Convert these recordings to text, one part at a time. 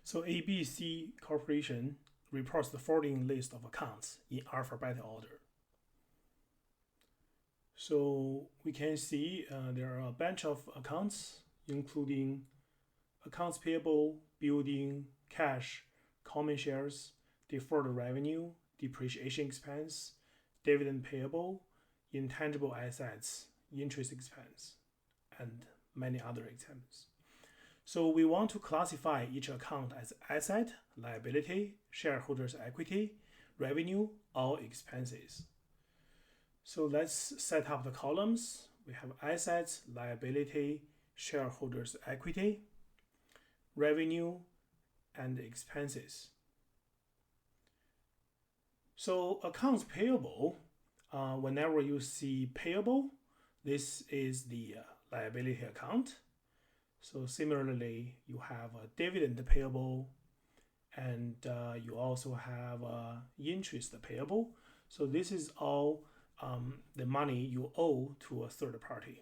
So ABC Corporation reports the following list of accounts in alphabetical order. So we can see there are a bunch of accounts, including accounts payable, building, cash, common shares, deferred revenue, depreciation expense, dividend payable, intangible assets, interest expense, and many other examples. So we want to classify each account as asset, liability, shareholders' equity, revenue, or expenses. So let's set up the columns. We have assets, liability, shareholders' equity, revenue, and expenses. So accounts payable, whenever you see payable, this is the liability account. So similarly, you have a dividend payable, and you also have interest payable. So this is all the money you owe to a third party.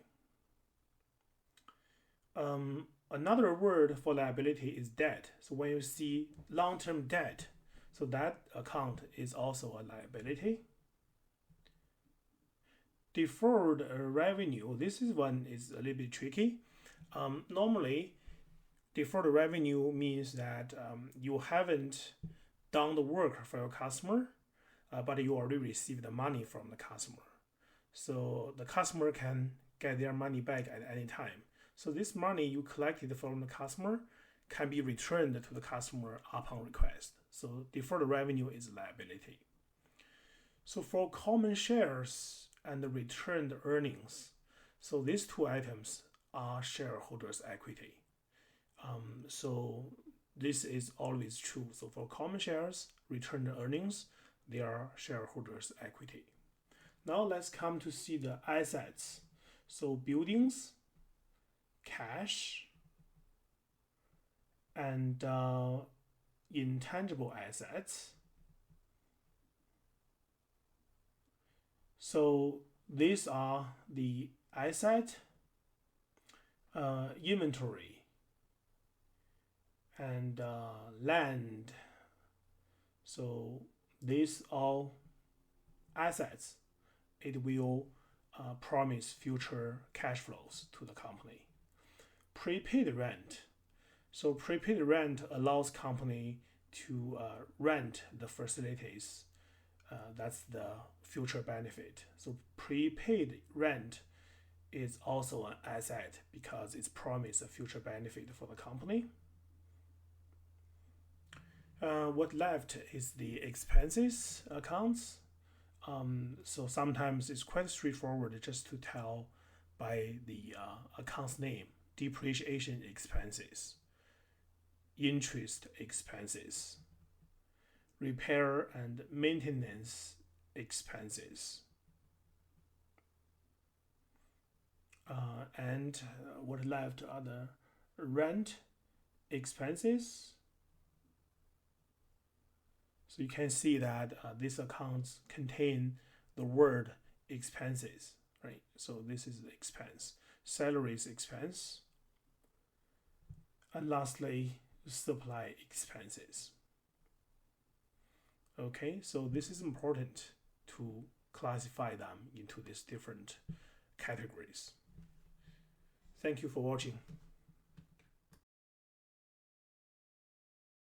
Another word for liability is debt. So when you see long-term debt, so that account is also a liability. Deferred revenue, this one is a little bit tricky. Normally, deferred revenue means that you haven't done the work for your customer, but you already received the money from the customer. So the customer can get their money back at any time. So this money you collected from the customer can be returned to the customer upon request. So deferred revenue is liability. So for common shares and returned earnings, so these two items are shareholders' equity. So this is always true. So for common shares, returned earnings, they are shareholders' equity. Now let's come to see the assets. So buildings, cash, and intangible assets. So these are the asset, inventory, and land. So these all assets, it will promise future cash flows to the company. Prepaid rent. So prepaid rent allows company to rent the facilities. That's the future benefit. So prepaid rent is also an asset because it's promised a future benefit for the company. What left is the expenses accounts. So sometimes it's quite straightforward just to tell by the account's name. Depreciation expenses, interest expenses, repair and maintenance expenses, and what left are the rent expenses. So you can see that these accounts contain the word expenses, right? So this is the expense, salaries expense, and lastly, supply expenses. Okay, so this is important to classify them into these different categories. Thank you for watching.